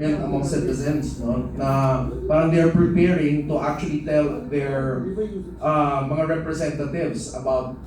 among citizens, no, na parang they're preparing to actually tell their mga representatives about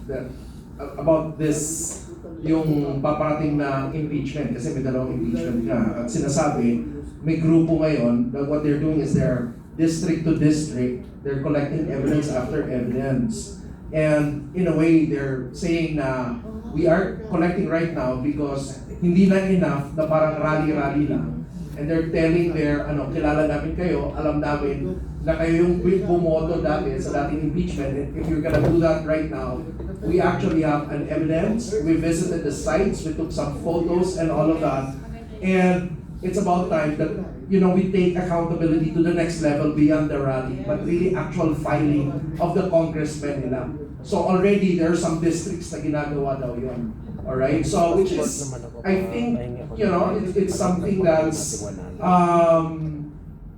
this yung paparating na impeachment kasi may dalawang impeachment nga at sinasabi may grupo ngayon that what they're doing is they're district to district, they're collecting evidence after evidence, and in a way they're saying na we are collecting right now because hindi na enough na parang rally-rally lang. And they're telling their, kilala namin kayo, alam namin na kayo yung bumoto dati sa dating impeachment. And if you're gonna do that right now, we actually have an evidence. We visited the sites, we took some photos and all of that. And it's about time that, we take accountability to the next level beyond the rally, but really actual filing of the congressmen nila. So already there are some districts na ginagawa daw yun. Alright, so which is, I think, it's something that's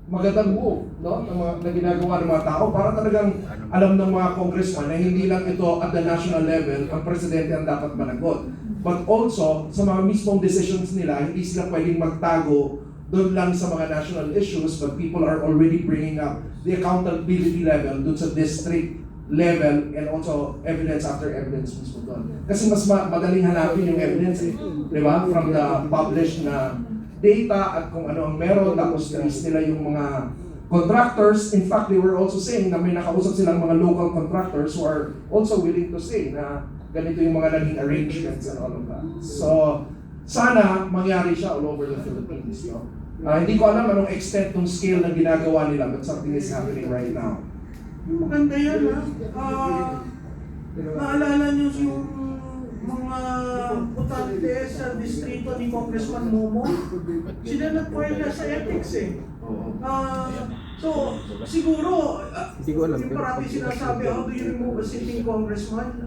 magandang move, no? Na ginagawa ng mga tao para talagang alam ng mga congressman na hindi lang ito at the national level ang presidente ang dapat managot. But also, sa mga mismong decisions nila, hindi sila pwedeng magtago doon lang sa mga national issues, but people are already bringing up the accountability level doon sa district level and also evidence after evidence mismo doon. Kasi mas madaling hanapin yung evidence di ba? From the published na data at kung ano ang meron, tapos list nila yung mga contractors. In fact, they were also saying na may nakausap silang mga local contractors who are also willing to say na ganito yung mga naging arrangements and all of that. So, sana mangyari siya all over the Philippines. No? Hindi ko alam anong extent ng scale ng ginagawa nila, but something is happening right now. Maganda yan naalala niyo yung mga butante sa distrito ni Congressman Momo? Sila nag-file na sa ethics so siguro, yung parati sinasabi, how do you remove a sitting congressman?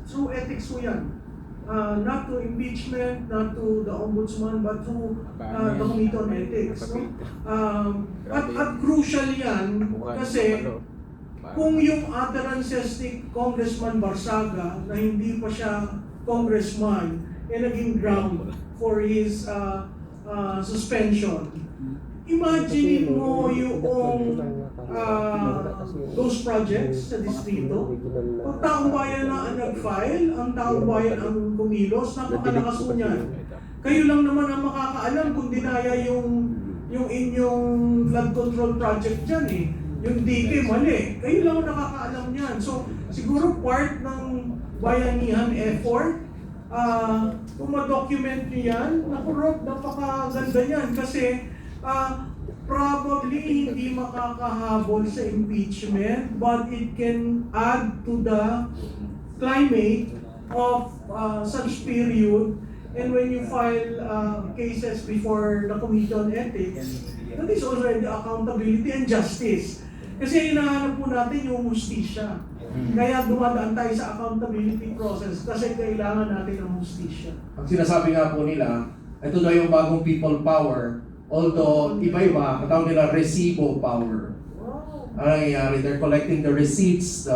Through ethics po yan. Not to impeachment, not to the ombudsman, but to the Committee on Ethics. No? At crucial yan kasi kung yung utterances ni Congressman Barsaga na hindi pa siya congressman naging ground for his suspension, imagine mo yung those projects sa distrito. Kung taong bayan na ang nag-file, ang taong bayan ang kumilos, napakalakas mo niyan. Kayo lang naman ang makakaalam kung dinaya yung inyong flood control project dyan Yung DK mali. Kayo lang ang nakakaalam niyan. So, siguro part ng bayanihan effort, kung ma-document nyo yan, napakaganda yan. Kasi, probably hindi makakahabol sa impeachment, but it can add to the climate of such period. And when you file cases before the Committee on Ethics, that is already accountability and justice. Kasi hinahanap po natin yung hustisya. Kaya dumadaan tayo sa accountability process kasi kailangan natin ng hustisya. Ang sinasabi nga po nila, ito daw yung bagong people power. Although, iba-iba, ang tawag nila resibo power. Ano nangyayari? They're collecting the receipts,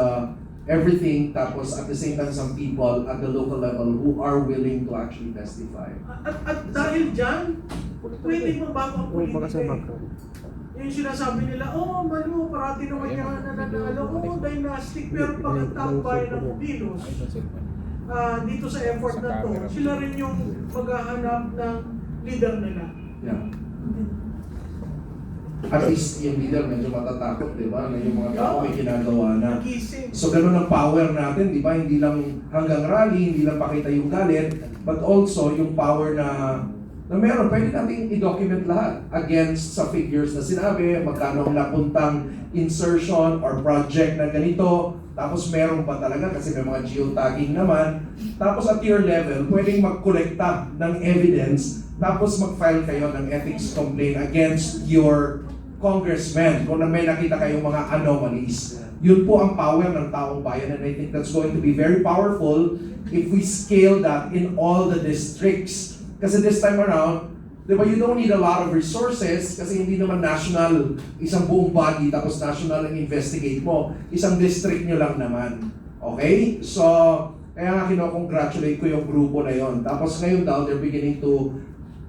everything, tapos at the same time, some people at the local level who are willing to actually testify. At dahil dyan, pwede mo bago ang politika Yung sinasabi nila, Manu, parati naman yan nananalo, dynastic, pero pag ang taong bayan ng Kubilos, dito sa effort na to, sila rin yung maghahanap ng leader nila. Yeah. At least yung leader medyo matatakot, di ba? Na yung mga tao may ginagawa na. So ganun ang power natin, di ba? Hindi lang hanggang rally, hindi lang pakita yung galit, but also yung power na meron, pwede natin i-document lahat against sa figures na sinabi, magkano ang napuntang insertion or project na ganito, tapos meron pa talaga kasi may mga geotagging naman. Tapos at your level, pwedeng magkolekta ng evidence, tapos mag-file kayo ng ethics complaint against your congressman kung may nakita kayong mga anomalies. Yun po ang power ng taong bayan, and I think that's going to be very powerful if we scale that in all the districts. Kasi this time around, di ba, you don't need a lot of resources kasi hindi naman national, isang buong body, tapos national ang investigate mo. Isang district nyo lang naman. Okay? So, kaya nga kinocongratulate ko yung grupo na yon. Tapos ngayon daw, they're beginning to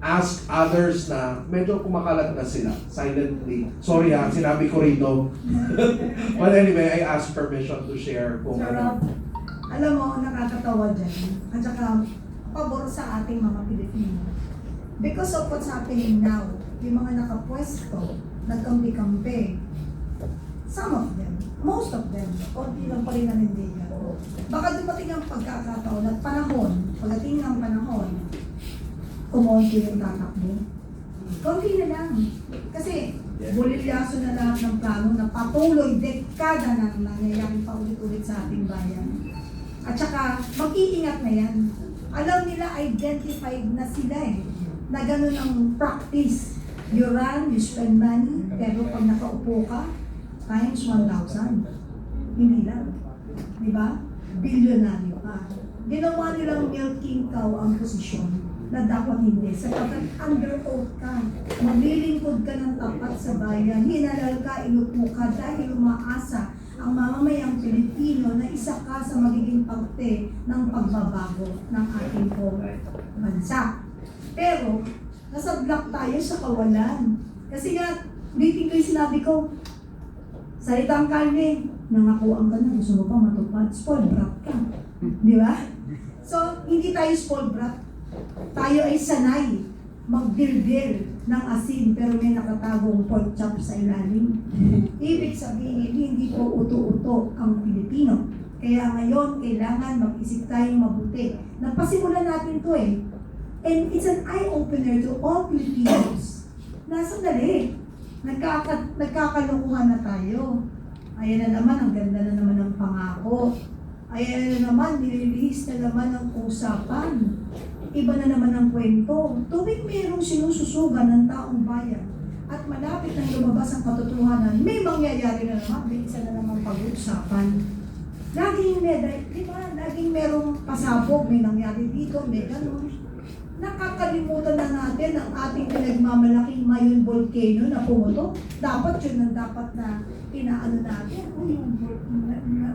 ask others na medyo kumakalat na sila silently. Sorry ha, sinabi ko rito. But anyway, I ask permission to share kung Sir ano. Rob, alam mo, nakakatawa dyan. At saka, pabor sa ating mga Pilipino. Because of what's happening now, yung mga nakapwesto, nagkampi-kampi, some of them, most of them, konti lang pa rin nanindigan. Baka dumating ang pagkakataon at panahon, pagdating ng panahon, kumonti yung tatakbo. Konti na lang. Kasi, bulilyaso na lahat ng plano na patuloy, dekada na nangyayari pa ulit-ulit sa ating bayan. At saka, mag-iingat na yan. Alam nila, identified na sila na ganun ang practice. You run, you spend money, pero pag nakaupo ka, times 1,000. Hindi lang. Di ba? Bilyonaryo ka. Ginawa nilang milking cow ang posisyon na dapat hindi. Sapagkat under oath ka, maglilingkod ka ng tapat sa bayan, hinalal ka, inupo ka dahil umaasa ang mamamayang Pilipino na isa ka sa magiging parte ng pagbabago ng ating bansa. Pero, nasablak tayo sa kawalan. Kasi nga, ulitin ko yung sinabi ko, salitang kalye, nangakuan ka na, gusto mo pa matupad, spoiled brat ka. Di ba? So, hindi tayo spoiled brat. Tayo ay sanay magdildil ng asin pero may nakatagong pork chop sa ilalim. Ibig sabihin, hindi po uto-uto ang Pilipino. Kaya ngayon, kailangan mag-isip tayong mabuti. Napasimulan natin to eh. And it's an eye-opener to all Filipinos. Nasandali, nagkakalukuhan na tayo. Ayan na naman, ang ganda na naman ng pangako. Ayan na naman, nililihis na naman ang usapan. Iba na naman ang kwento. Tuwing mayroong sinususugan ng taong bayan at malapit na lumabas ang katotohanan, may mangyayari na naman, may isa na naman pag-uusapan. Laging di ba? Laging merong pasabog, may nangyari dito, may ganun. Nakakalimutan na natin ang ating pinagmamalaking Mayon Volcano na pumutok. Dapat yun ang dapat na inaano natin. Yung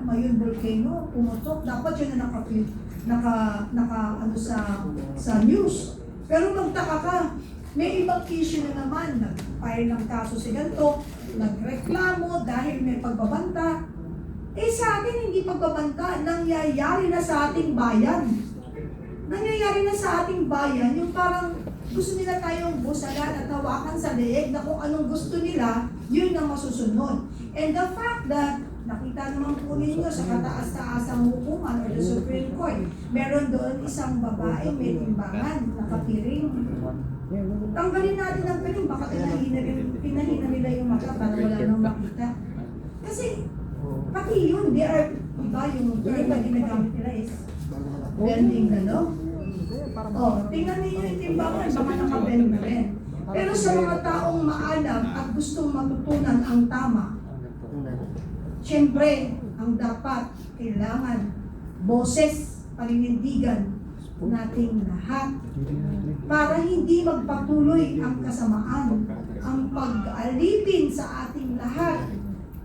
Mayon Volcano pumutok. Dapat yun na sa news. Pero magtaka ka, may ibang issue na naman. Nag-file ng kaso si ganito, nagreklamo dahil may pagbabanta. Eh sa atin hindi pagbabanta, nangyayari na sa ating bayan. Nangyayari na sa ating bayan, yung parang gusto nila tayong busalan at hawakan sa leeg na kung anong gusto nila, yun ang masusunod. And the fact that, nakita naman po ninyo sa kataas-taasang hukuman or the Supreme Court, meron doon isang babae may timbangan, nakapiring. Tanggalin natin ang piring, baka pinahina nila yung mata para wala nang makita. Kasi, pati yun, they are, iba yung term na ginagamit nila is bending na, no? Tingnan niyo yung timbangan, baka nakabend na rin. Pero sa mga taong maalam at gustong matutunan ang tama, siyempre, ang dapat, kailangan, boses, paninindigan nating lahat para hindi magpatuloy ang kasamaan, ang pag-alipin sa ating lahat.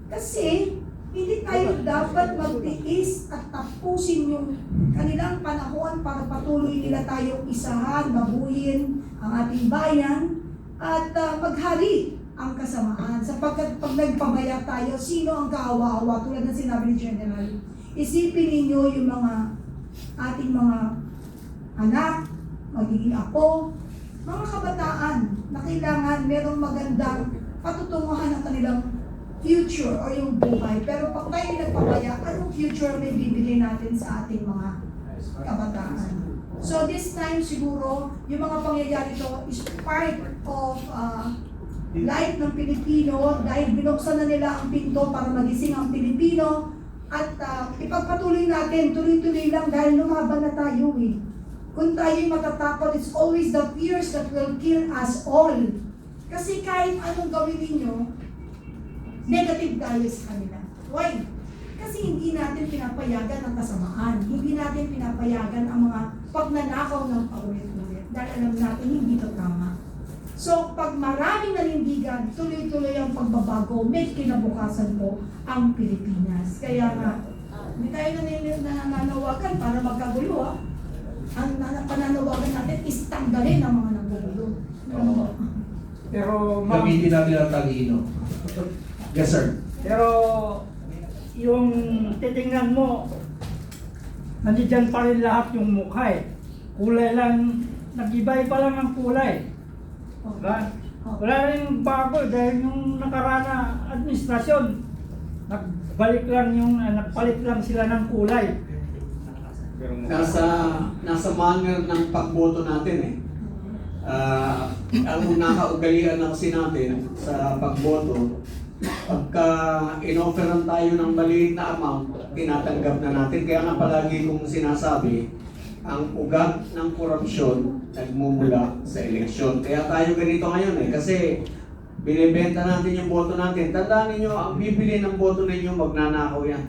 Kasi, hindi tayo dapat magtiis at tapusin yung kanilang panahon para patuloy nila tayong isahan, babuyin ang ating bayan at maghari ang kasamaan. Sapagkat pag nagpabaya tayo, sino ang kaawa-awa? Tulad ng sinabi ni General, isipin ninyo yung mga ating mga anak, magiging apo, mga kabataan na kailangan merong magandang patutunguhan ng kanilang future o yung buhay. Pero pag tayo nagpapaya, anong future may bibigay natin sa ating mga kabataan? So this time siguro, yung mga pangyayari ito is part of life ng Pilipino dahil binuksan na nila ang pinto para magising ang Pilipino at ipagpatuloy natin, tuloy-tuloy lang dahil lumaban na tayo eh. Kung tayo'y matatakot, it's always the fears that will kill us all. Kasi kahit anong gawin ninyo, negative tayo sa kanila. Why? Kasi hindi natin pinapayagan ang kasamaan. Hindi natin pinapayagan ang mga pagnanakaw ng paulit-ulit. Dahil alam natin hindi ito tama. So, pag maraming nanindigan, tuloy-tuloy ang pagbabago, may kinabukasan po ang Pilipinas. Kaya nga, hindi tayo nananawagan para magkagulo. Ang pananawagan natin is tanggalin ang mga gulo. Oo. Pero, ma'am, Gamitin natin ang talino. Yes, sir. pero yung titingnan mo, nandiyan pa rin lahat yung mukha eh. Kulay lang, nag-iba-iba lang ang kulay. Diba? Wala rin bago dahil yung nakaraan na administrasyon, nagpalit lang sila ng kulay. Nasa manner ng pagboto natin eh. Ang nakaugalian na kasi natin sa pagboto, pagka inofferan tayo ng maliit na amount, tinatanggap na natin. Kaya nga palagi kong sinasabi, ang ugat ng korupsyon nagmumula sa eleksyon. Kaya tayo ganito ngayon eh, kasi binibenta natin yung boto natin. Tandaan ninyo, ang bibili ng boto ninyo, magnanakaw yan.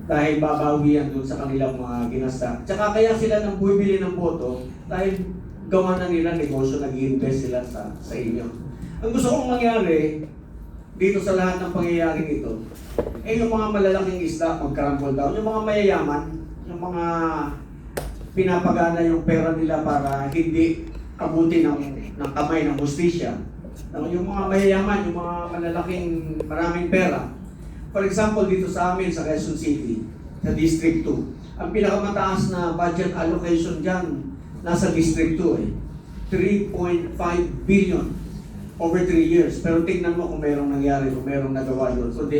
Dahil babawi yan doon sa kanilang mga ginasta. Tsaka kaya sila nang bumibili ng boto, dahil gawa na nila negosyo, nag-i-invest sila sa inyo. Ang gusto kong mangyari, dito sa lahat ng pangyayari ito, eh yung mga malalaking isda, mag-crumble down. Yung mga mayayaman, yung mga pinapagana yung pera nila para hindi abutin ng kamay ng hustisya. Yung mga mayayaman, yung mga malalaking maraming pera. For example, dito sa amin sa Quezon City, sa District 2, ang pinakamataas na budget allocation dyan, nasa District 2 eh. 3.5 billion over 3 years. Pero tingnan mo kung merong nangyari, kung merong nagawa doon. So,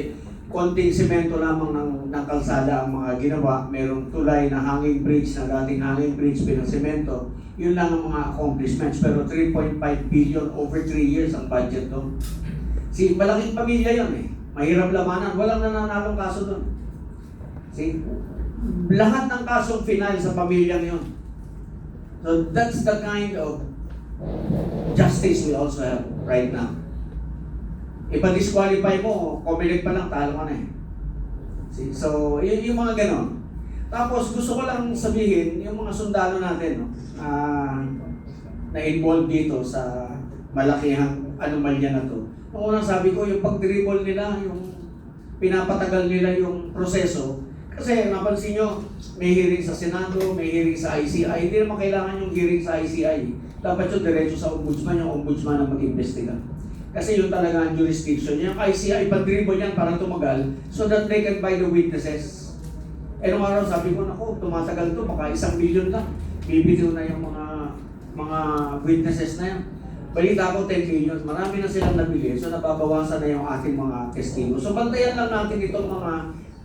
konting semento lamang ng kalsada ang mga ginawa. Merong tulay na hanging bridge, na dating hanging bridge, pinasemento. Yun lang ang mga accomplishments. Pero 3.5 billion over 3 years ang budget doon. See, malaking pamilya yun eh. Mahirap lamanan. Walang nananalong kaso doon. See? Lahat ng kasong final sa pamilyang yun. So that's the kind of justice we also have right now. Ipa-disqualify mo, Comelec pa lang, talo ka na eh. See? So, yung mga ganon. Tapos gusto ko lang sabihin, yung mga sundalo natin, no, na-involved dito sa malakihang anomalya na to. Noong unang sabi ko, yung pag-dribble nila, yung pinapatagal nila yung proseso. Kasi napansin nyo, may hearing sa Senado, may hearing sa ICI. Hindi naman kailangan yung hearing sa ICI. Dapat yung diretso sa ombudsman, yung ombudsman na mag-imbestiga. Kasi yun talaga ang jurisdiction. Yung ICI, pag-dribble yan para tumagal so that they can buy the witnesses. Eh nung araw sabi ko, naku, tumatagal to, baka 1 million lang. Bibitiw na yung mga witnesses na yan. Balita ko 10 million, marami na silang nabili, so nababawasan na yung ating mga testigo. So bantayan lang natin itong mga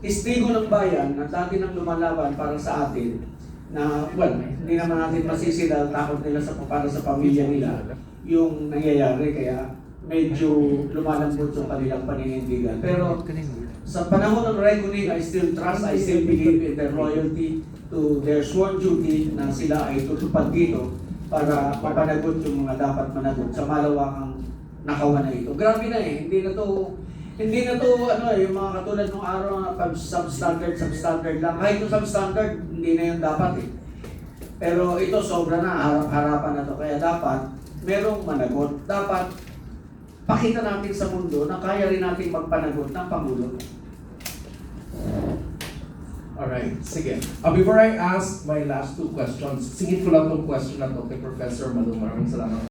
testigo ng bayan na dati nang lumalaban para sa atin na, well, hindi naman natin masisila, takot nila para sa pamilya nila yung nangyayari, kaya medyo lumalambot yung kanilang paninindigan. Pero sa panahon ng reckoning, I still trust, I still believe in their loyalty to their sworn duty na sila ay tutupad dito para mapanagot yung mga dapat managot sa malawakang nakawan na ito. Grabe na eh, hindi na to yung mga katulad ng araw na substandard lang. Kahit yung substandard, hindi na yung dapat eh. Pero ito sobra na, harap-harapan na to. Kaya dapat, merong managot. Dapat, pakita natin sa mundo na kaya rin natin magpanagot ng Pangulo. Alright, sige. Before I ask my last two questions, singit ko lang tong question na to kay Professor Malumar. Salamat.